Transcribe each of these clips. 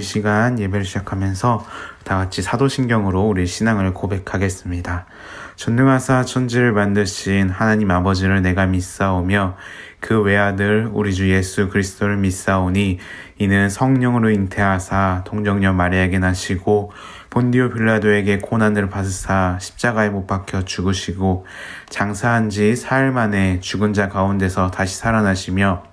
시간 예배를 시작하면서 다 같이 사도신경으로 우리 신앙을 고백하겠습니다. 전능하사 천지를 만드신 하나님 아버지를 내가 믿사오며 그 외아들 우리 주 예수 그리스도를 믿사오니 이는 성령으로 잉태하사 동정녀 마리아에게 나시고 본디오 빌라도에게 고난을 받으사 십자가에 못 박혀 죽으시고 장사한 지 사흘 만에 죽은 자 가운데서 다시 살아나시며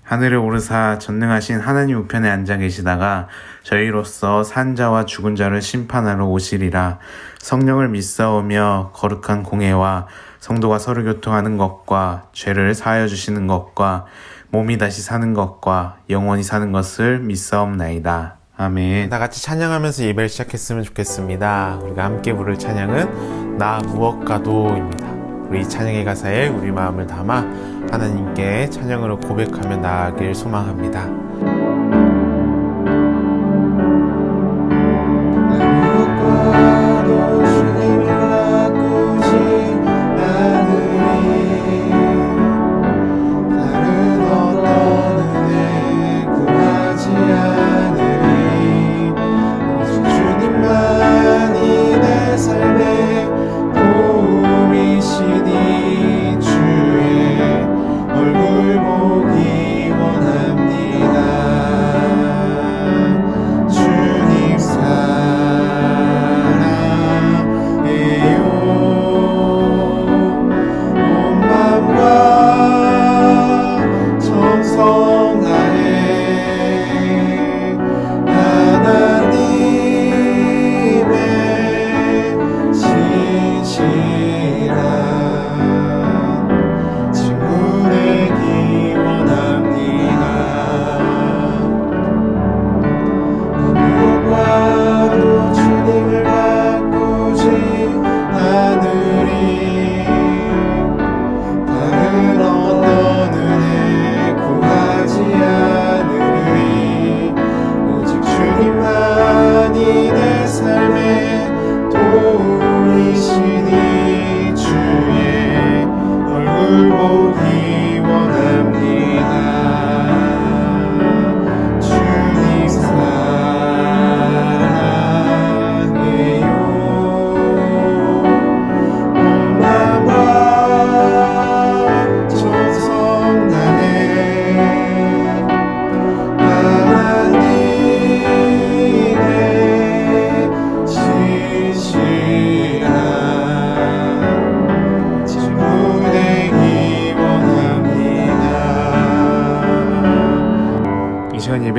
하늘에 오르사 전능하신 하나님 우편에 앉아 계시다가 저희로서 산자와 죽은 자를 심판하러 오시리라. 성령을 믿사오며 거룩한 공회와 성도가 서로 교통하는 것과 죄를 사하여 주시는 것과 몸이 다시 사는 것과 영원히 사는 것을 믿사옵나이다. 아멘. 다 같이 찬양하면서 예배를 시작했으면 좋겠습니다. 우리가 함께 부를 찬양은 나 무엇과도입니다. 우리 찬양의 가사에 우리 마음을 담아 하나님께 찬양으로 고백하며 나아가길 소망합니다.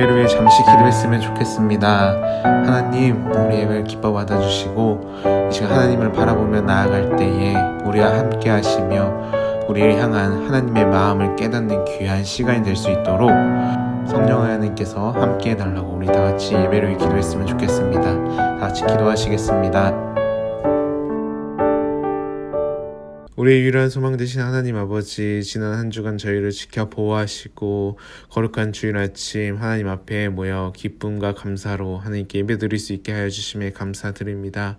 예배를 위해 잠시 기도했으면 좋겠습니다. 하나님, 우리 예배를 기뻐 받아주시고 이 시간 하나님을 바라보며 나아갈 때에 우리와 함께 하시며 우리를 향한 하나님의 마음을 깨닫는 귀한 시간이 될 수 있도록 성령 하나님께서 함께 해달라고 우리 다 같이 예배를 위해 기도했으면 좋겠습니다. 다 같이 기도하시겠습니다. 우리의 유일한 소망 되신 하나님 아버지, 지난 한 주간 저희를 지켜 보호하시고 거룩한 주일 아침 하나님 앞에 모여 기쁨과 감사로 하나님께 예배드릴 수 있게 하여 주심에 감사드립니다.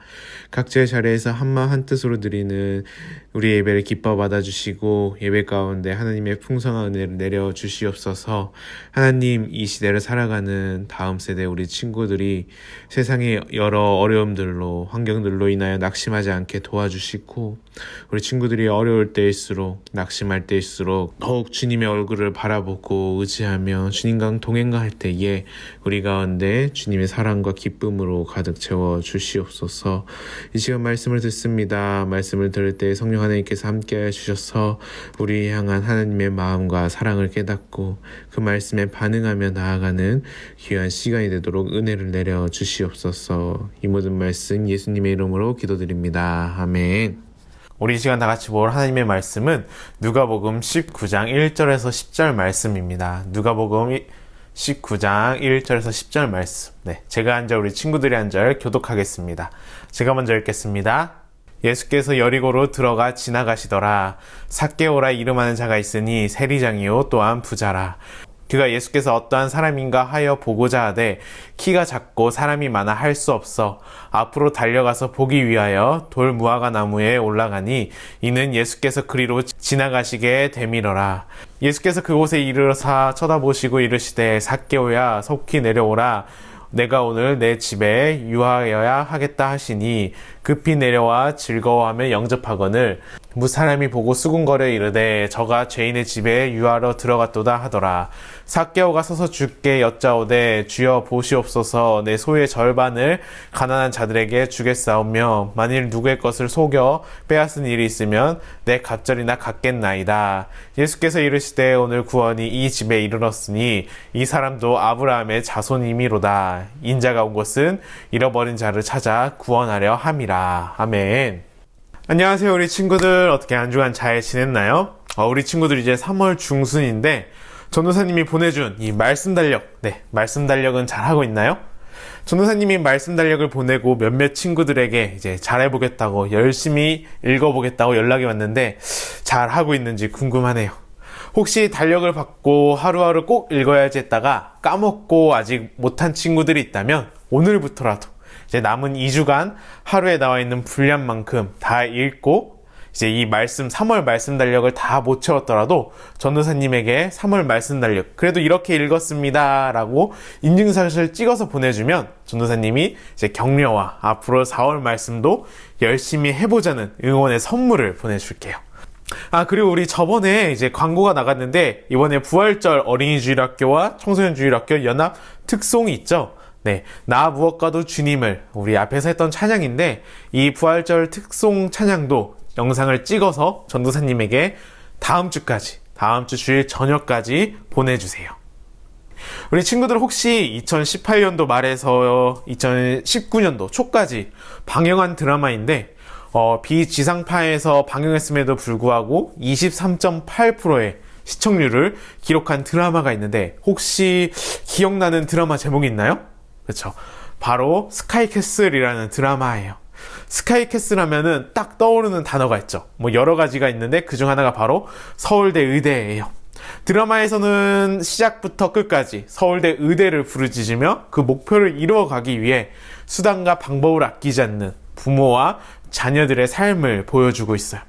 각자의 자리에서 한마음 한뜻으로 드리는 우리 예배를 기뻐 받아주시고 예배 가운데 하나님의 풍성한 은혜를 내려 주시옵소서. 하나님, 이 시대를 살아가는 다음 세대 우리 친구들이 세상의 여러 어려움들로 환경들로 인하여 낙심하지 않게 도와주시고 우리 친구들이 어려울 때일수록 낙심할 때일수록 더욱 주님의 얼굴을 바라보고 의지하며 주님과 동행할 때에 우리 가운데 주님의 사랑과 기쁨으로 가득 채워 주시옵소서. 이 시간 말씀을 듣습니다. 말씀을 들을 때 성령 하나님께서 함께하여 주셔서 우리 향한 하나님의 마음과 사랑을 깨닫고 그 말씀에 반응하며 나아가는 귀한 시간이 되도록 은혜를 내려 주시옵소서. 이 모든 말씀 예수님의 이름으로 기도드립니다. 아멘. 우리 이 시간 다 같이 볼 하나님의 말씀은 누가복음 19장 1절에서 10절 말씀입니다. 누가복음 19장 1절에서 10절 말씀. 제가 한 절, 우리 친구들이 한 절 교독하겠습니다. 제가 먼저 읽겠습니다. 예수께서 여리고로 들어가 지나가시더라. 삭개오라 이름하는 자가 있으니 세리장이요 또한 부자라. 그가 예수께서 어떠한 사람인가 하여 보고자 하되 키가 작고 사람이 많아 할 수 없어 앞으로 달려가서 보기 위하여 돌 무화과 나무에 올라가니 이는 예수께서 그리로 지나가시게 되밀어라. 예수께서 그곳에 이르러사 쳐다보시고 이르시되 삭개오야 속히 내려오라. 내가 오늘 내 집에 유하여야 하겠다 하시니 급히 내려와 즐거워하며 영접하거늘 무사람이 보고 수군거려 이르되 저가 죄인의 집에 유하러 들어갔도다 하더라. 삭개오가 서서 주께 여짜오되 주여 보시옵소서 내 소유의 절반을 가난한 자들에게 주겠사오며 만일 누구의 것을 속여 빼앗은 일이 있으면 내 갑절이나 갚겠나이다. 예수께서 이르시되 오늘 구원이 이 집에 이르렀으니 이 사람도 아브라함의 자손이미로다. 인자가 온 것은 잃어버린 자를 찾아 구원하려 함이라. 아멘. 안녕하세요 우리 친구들, 어떻게 한 주간 잘 지냈나요? 우리 친구들 이제 3월 중순인데 전도사님이 보내준 이 말씀 달력, 말씀 달력은 잘하고 있나요? 전도사님이 말씀 달력을 보내고 몇몇 친구들에게 이제 잘해보겠다고 열심히 읽어보겠다고 연락이 왔는데 잘하고 있는지 궁금하네요. 혹시 달력을 받고 하루하루 꼭 읽어야지 했다가 까먹고 아직 못한 친구들이 있다면 오늘부터라도 이제 남은 2주간 하루에 나와 있는 분량만큼 다 읽고 이제 이 말씀 3월 말씀 달력을 다 못 채웠더라도 전도사님에게 3월 말씀 달력 그래도 이렇게 읽었습니다 라고 인증샷을 찍어서 보내주면 전도사님이 이제 격려와 앞으로 4월 말씀도 열심히 해보자는 응원의 선물을 보내줄게요. 그리고 우리 저번에 이제 광고가 나갔는데 이번에 부활절 어린이주일학교와 청소년주일학교 연합 특송이 있죠. 나 무엇과도 주님을 우리 앞에서 했던 찬양인데 이 부활절 특송 찬양도 영상을 찍어서 전도사님에게 다음 주 주일 저녁까지 보내주세요. 우리 친구들 혹시 2018년도 말에서 2019년도 초까지 방영한 드라마인데 비지상파에서 방영했음에도 불구하고 23.8%의 시청률을 기록한 드라마가 있는데 혹시 기억나는 드라마 제목이 있나요? 그렇죠. 바로 스카이캐슬이라는 드라마예요. 스카이캐슬 하면은 딱 떠오르는 단어가 있죠. 여러 가지가 있는데 그중 하나가 바로 서울대 의대예요. 드라마에서는 시작부터 끝까지 서울대 의대를 부르짖으며 그 목표를 이루어가기 위해 수단과 방법을 아끼지 않는 부모와 자녀들의 삶을 보여주고 있어요.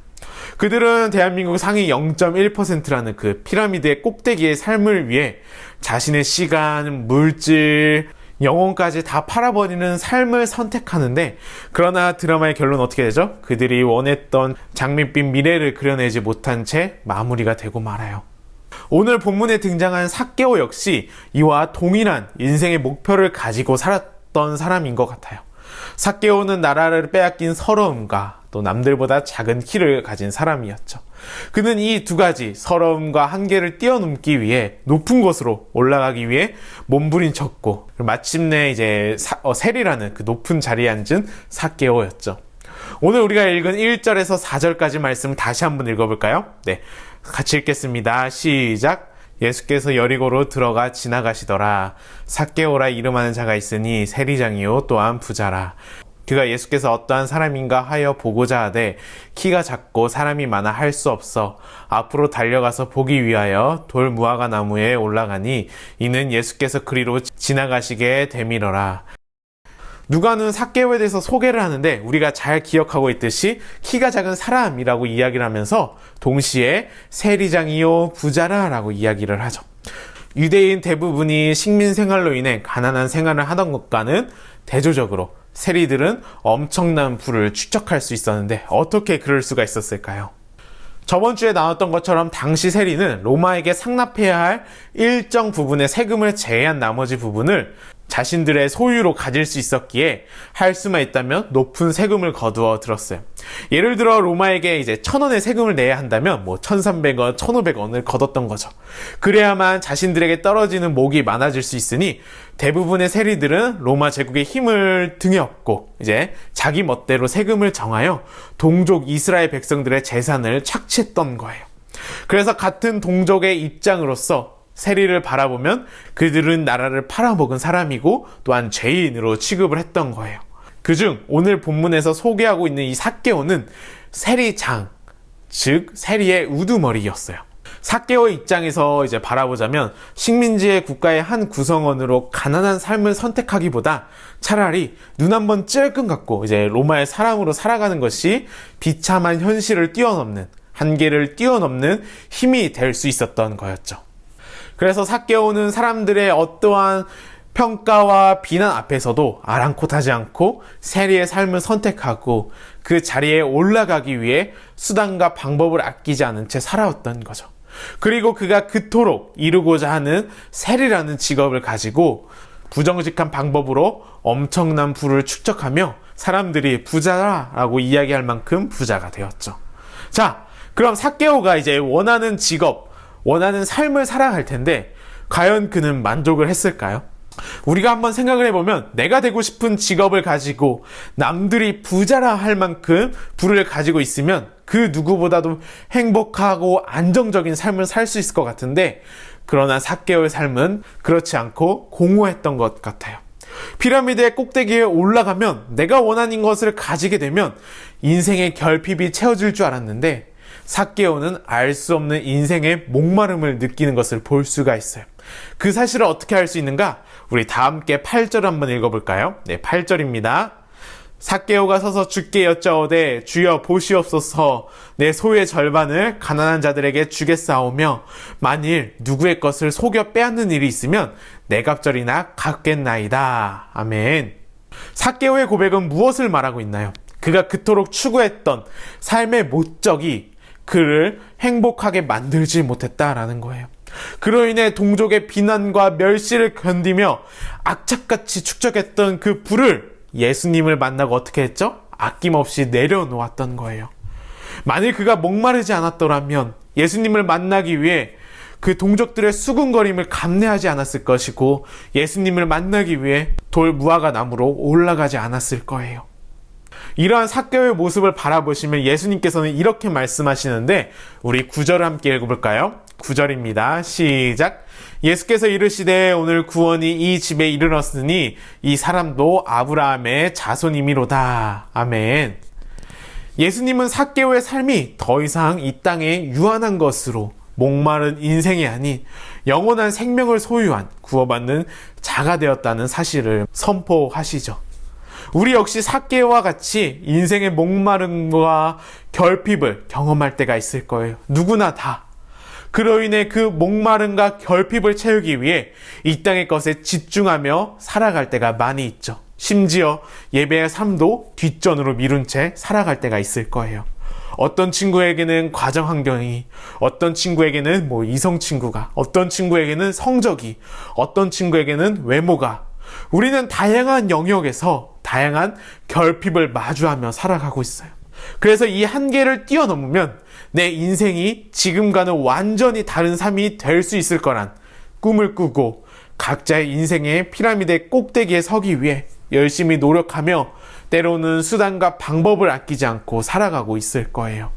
그들은 대한민국 상위 0.1%라는 그 피라미드의 꼭대기의 삶을 위해 자신의 시간, 물질, 영혼까지 다 팔아버리는 삶을 선택하는데 그러나 드라마의 결론은 어떻게 되죠? 그들이 원했던 장밋빛 미래를 그려내지 못한 채 마무리가 되고 말아요. 오늘 본문에 등장한 삭개오 역시 이와 동일한 인생의 목표를 가지고 살았던 사람인 것 같아요. 삭개오는 나라를 빼앗긴 서러움과 또 남들보다 작은 키를 가진 사람이었죠. 그는 이 두 가지 서러움과 한계를 뛰어넘기 위해 높은 곳으로 올라가기 위해 몸부림쳤고 마침내 이제 세리라는 그 높은 자리에 앉은 삭개오였죠. 오늘 우리가 읽은 1절에서 4절까지 말씀을 다시 한번 읽어볼까요? 같이 읽겠습니다. 시작! 예수께서 여리고로 들어가 지나가시더라. 삭개오라 이름하는 자가 있으니 세리장이요 또한 부자라. 그가 예수께서 어떠한 사람인가 하여 보고자 하되 키가 작고 사람이 많아 할 수 없어 앞으로 달려가서 보기 위하여 돌 무화과 나무에 올라가니 이는 예수께서 그리로 지나가시게 되밀어라. 누가는 삭개오에 대해서 소개를 하는데 우리가 잘 기억하고 있듯이 키가 작은 사람이라고 이야기를 하면서 동시에 세리장이요 부자라 라고 이야기를 하죠. 유대인 대부분이 식민 생활로 인해 가난한 생활을 하던 것과는 대조적으로 세리들은 엄청난 부를 축적할 수 있었는데 어떻게 그럴 수가 있었을까요? 저번 주에 나왔던 것처럼 당시 세리는 로마에게 상납해야 할 일정 부분의 세금을 제외한 나머지 부분을 자신들의 소유로 가질 수 있었기에 할 수만 있다면 높은 세금을 거두어 들었어요. 예를 들어 로마에게 이제 1,000원의 세금을 내야 한다면 1,300원, 1,500원을 거뒀던 거죠. 그래야만 자신들에게 떨어지는 목이 많아질 수 있으니 대부분의 세리들은 로마 제국의 힘을 등에 업고 이제 자기 멋대로 세금을 정하여 동족 이스라엘 백성들의 재산을 착취했던 거예요. 그래서 같은 동족의 입장으로서 세리를 바라보면 그들은 나라를 팔아먹은 사람이고 또한 죄인으로 취급을 했던 거예요. 그중 오늘 본문에서 소개하고 있는 이 삭개오는 세리장, 즉 세리의 우두머리였어요. 삭개오의 입장에서 이제 바라보자면 식민지의 국가의 한 구성원으로 가난한 삶을 선택하기보다 차라리 눈 한번 찔끔 감고 이제 로마의 사람으로 살아가는 것이 비참한 현실을 뛰어넘는, 한계를 뛰어넘는 힘이 될 수 있었던 거였죠. 그래서 삭개오는 사람들의 어떠한 평가와 비난 앞에서도 아랑곳하지 않고 세리의 삶을 선택하고 그 자리에 올라가기 위해 수단과 방법을 아끼지 않은 채 살아왔던 거죠. 그리고 그가 그토록 이루고자 하는 세리라는 직업을 가지고 부정직한 방법으로 엄청난 부를 축적하며 사람들이 부자라고 이야기할 만큼 부자가 되었죠. 자, 그럼 삭개오가 이제 원하는 직업, 원하는 삶을 살아갈 텐데 과연 그는 만족을 했을까요? 우리가 한번 생각을 해보면 내가 되고 싶은 직업을 가지고 남들이 부자라 할 만큼 부를 가지고 있으면 그 누구보다도 행복하고 안정적인 삶을 살 수 있을 것 같은데, 그러나 삭개오의 삶은 그렇지 않고 공허했던 것 같아요. 피라미드의 꼭대기에 올라가면 내가 원하는 것을 가지게 되면 인생의 결핍이 채워질 줄 알았는데, 삭개오는 알 수 없는 인생의 목마름을 느끼는 것을 볼 수가 있어요. 그 사실을 어떻게 알 수 있는가? 우리 다 함께 8절 한번 읽어볼까요? 네, 8절입니다. 삭개오가 서서 주께 여짜오되 주여 보시옵소서, 내 소유의 절반을 가난한 자들에게 주겠사오며 만일 누구의 것을 속여 빼앗는 일이 있으면 내 갑절이나 갚겠나이다. 아멘. 삭개오의 고백은 무엇을 말하고 있나요? 그가 그토록 추구했던 삶의 목적이 그를 행복하게 만들지 못했다라는 거예요. 그로 인해 동족의 비난과 멸시를 견디며 악착같이 축적했던 그 부를 예수님을 만나고 어떻게 했죠? 아낌없이 내려놓았던 거예요. 만일 그가 목마르지 않았더라면 예수님을 만나기 위해 그 동족들의 수군거림을 감내하지 않았을 것이고, 예수님을 만나기 위해 돌 무화과 나무로 올라가지 않았을 거예요. 이러한 삭개오의 모습을 바라보시면 예수님께서는 이렇게 말씀하시는데, 우리 9절을 함께 읽어볼까요? 9절입니다. 시작. 예수께서 이르시되 오늘 구원이 이 집에 이르렀으니 이 사람도 아브라함의 자손이미로다. 아멘. 예수님은 삭개오의 삶이 더 이상 이 땅에 유한한 것으로, 목마른 인생이 아닌 영원한 생명을 소유한 구원받는 자가 되었다는 사실을 선포하시죠. 우리 역시 삭개오와 같이 인생의 목마름과 결핍을 경험할 때가 있을 거예요. 누구나 다. 그로 인해 그 목마름과 결핍을 채우기 위해 이 땅의 것에 집중하며 살아갈 때가 많이 있죠. 심지어 예배의 삶도 뒷전으로 미룬 채 살아갈 때가 있을 거예요. 어떤 친구에게는 가정 환경이, 어떤 친구에게는 이성 친구가, 어떤 친구에게는 성적이, 어떤 친구에게는 외모가, 우리는 다양한 영역에서 다양한 결핍을 마주하며 살아가고 있어요. 그래서 이 한계를 뛰어넘으면 내 인생이 지금과는 완전히 다른 삶이 될 수 있을 거란 꿈을 꾸고 각자의 인생의 피라미드의 꼭대기에 서기 위해 열심히 노력하며 때로는 수단과 방법을 아끼지 않고 살아가고 있을 거예요.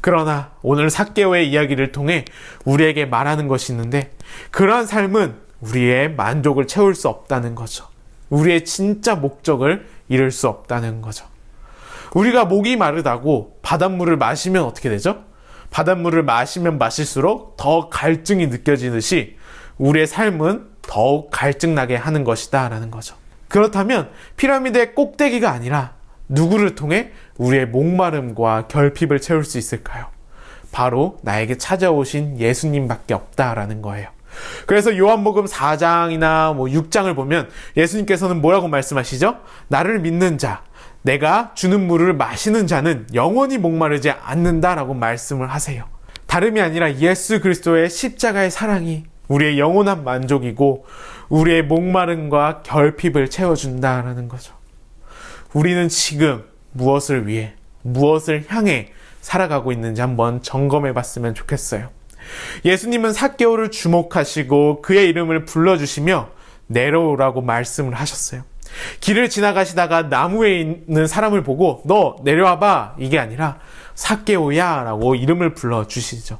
그러나 오늘 삭개오의 이야기를 통해 우리에게 말하는 것이 있는데, 그러한 삶은 우리의 만족을 채울 수 없다는 거죠. 우리의 진짜 목적을 이룰 수 없다는 거죠. 우리가 목이 마르다고 바닷물을 마시면 어떻게 되죠? 바닷물을 마시면 마실수록 더 갈증이 느껴지듯이 우리의 삶은 더욱 갈증나게 하는 것이다 라는 거죠. 그렇다면 피라미드의 꼭대기가 아니라 누구를 통해 우리의 목마름과 결핍을 채울 수 있을까요? 바로 나에게 찾아오신 예수님밖에 없다라는 거예요. 그래서 요한복음 4장이나 6장을 보면 예수님께서는 뭐라고 말씀하시죠? 나를 믿는 자, 내가 주는 물을 마시는 자는 영원히 목마르지 않는다라고 말씀을 하세요. 다름이 아니라 예수 그리스도의 십자가의 사랑이 우리의 영원한 만족이고 우리의 목마름과 결핍을 채워준다라는 거죠. 우리는 지금 무엇을 위해, 무엇을 향해 살아가고 있는지 한번 점검해 봤으면 좋겠어요. 예수님은 삭개오를 주목하시고 그의 이름을 불러주시며 내려오라고 말씀을 하셨어요. 길을 지나가시다가 나무에 있는 사람을 보고 너 내려와봐, 이게 아니라 삭개오야 라고 이름을 불러주시죠.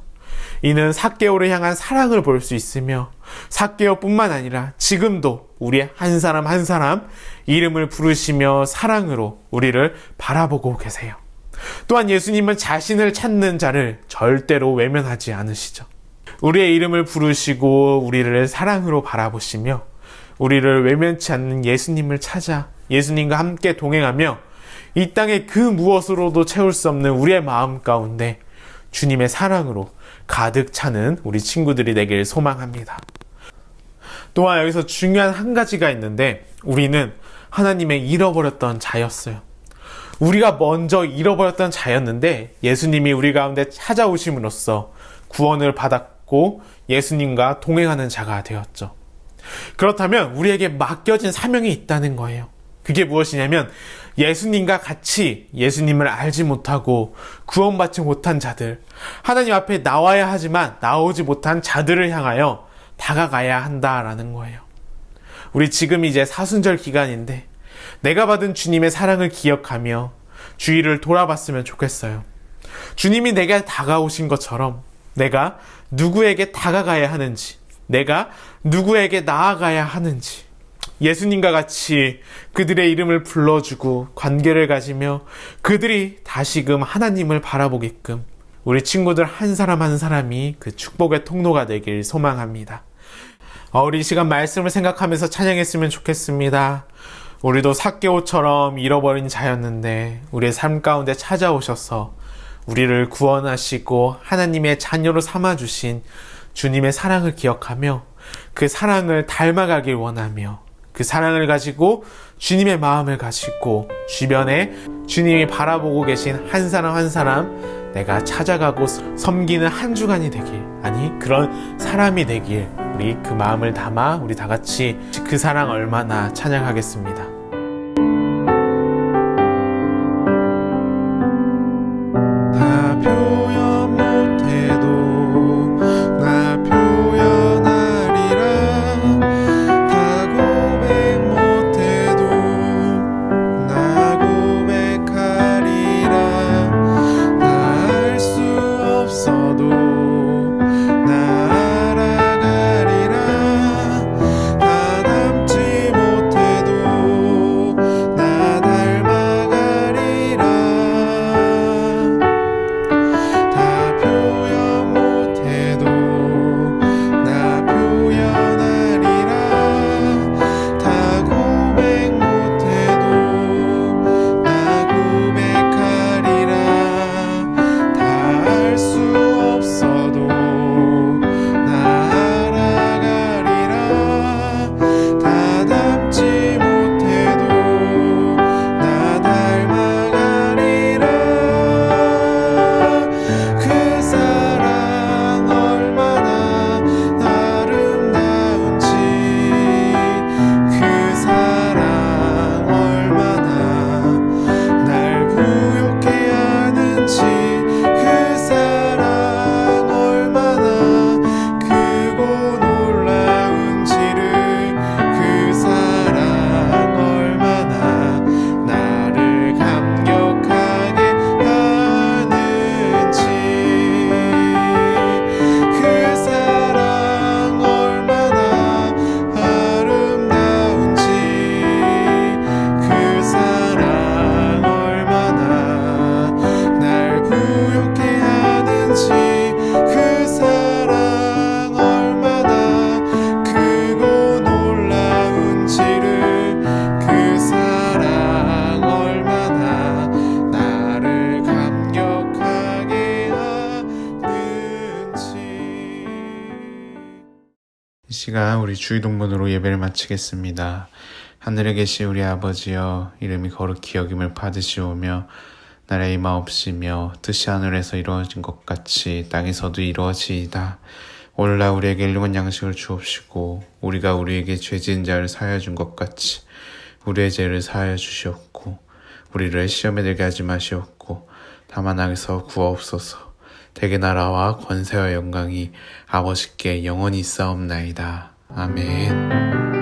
이는 삭개오를 향한 사랑을 볼 수 있으며 삭개오뿐만 아니라 지금도 우리 한 사람 한 사람 이름을 부르시며 사랑으로 우리를 바라보고 계세요. 또한 예수님은 자신을 찾는 자를 절대로 외면하지 않으시죠. 우리의 이름을 부르시고 우리를 사랑으로 바라보시며 우리를 외면치 않는 예수님을 찾아 예수님과 함께 동행하며 이 땅의 그 무엇으로도 채울 수 없는 우리의 마음 가운데 주님의 사랑으로 가득 차는 우리 친구들이 되길 소망합니다. 또한 여기서 중요한 한 가지가 있는데, 우리는 하나님의 잃어버렸던 자였어요. 우리가 먼저 잃어버렸던 자였는데 예수님이 우리 가운데 찾아오심으로써 구원을 받았고 예수님과 동행하는 자가 되었죠. 그렇다면 우리에게 맡겨진 사명이 있다는 거예요. 그게 무엇이냐면, 예수님과 같이 예수님을 알지 못하고 구원받지 못한 자들, 하나님 앞에 나와야 하지만 나오지 못한 자들을 향하여 다가가야 한다라는 거예요. 우리 지금 이제 사순절 기간인데 내가 받은 주님의 사랑을 기억하며 주위를 돌아봤으면 좋겠어요. 주님이 내게 다가오신 것처럼 내가 누구에게 다가가야 하는지, 내가 누구에게 나아가야 하는지, 예수님과 같이 그들의 이름을 불러주고 관계를 가지며 그들이 다시금 하나님을 바라보게끔 우리 친구들 한 사람 한 사람이 그 축복의 통로가 되길 소망합니다. 우리 이 시간 말씀을 생각하면서 찬양했으면 좋겠습니다. 우리도 삭개오처럼 잃어버린 자였는데 우리의 삶 가운데 찾아오셔서 우리를 구원하시고 하나님의 자녀로 삼아주신 주님의 사랑을 기억하며 그 사랑을 닮아가길 원하며 그 사랑을 가지고 주님의 마음을 가지고 주변에 주님이 바라보고 계신 한 사람 한 사람 내가 찾아가고 섬기는 한 주간이 되길, 아니 그런 사람이 되길, 우리 그 마음을 담아 우리 다 같이 그 사랑 얼마나 찬양하겠습니다. 나 표현 못해도 나 표현하리라. 다 고백 못해도 나 고백하리라. 나 알 수 없어도 나 알아가리라. 다 닮지 못해도 나 닮아가리라. 다 표현 못해도 나 표현하리라. 다 고백 못해도 나 고백하리라. 다 알 수 없어도 나 알아가리라. 다 닮지 못해도 나 닮아가리라. 그 사랑 얼마나 아름다운지, 그 사랑 얼마나 날 부욕해 하는지, 그 사랑 얼마나 크고 놀라운지를, 그 사랑 얼마나 나를 감격하게 하는지, 그 사랑 얼마나 아름다운지, 그 사랑 얼마나 날 부욕해 하는지, 그 사랑 얼마나 크고 놀라운지를, 그 사랑 얼마나 나를 감격하게 하는지. 이 시간 우리 주의동문으로 예배를 마치겠습니다. 하늘에 계신 우리 아버지여, 이름이 거룩히 여김을 받으시오며 나라의 임하옵시며 뜻이 하늘에서 이루어진 것 같이 땅에서도 이루어지이다. 오늘날 우리에게 일용할 양식을 주옵시고 우리가 우리에게 죄 지은 자를 사하여 준 것 같이 우리의 죄를 사하여 주시옵고 우리를 시험에 들게 하지 마시옵고 다만 악에서 구하옵소서. 대개 나라와 권세와 영광이 아버지께 영원히 있사옵나이다. 아멘.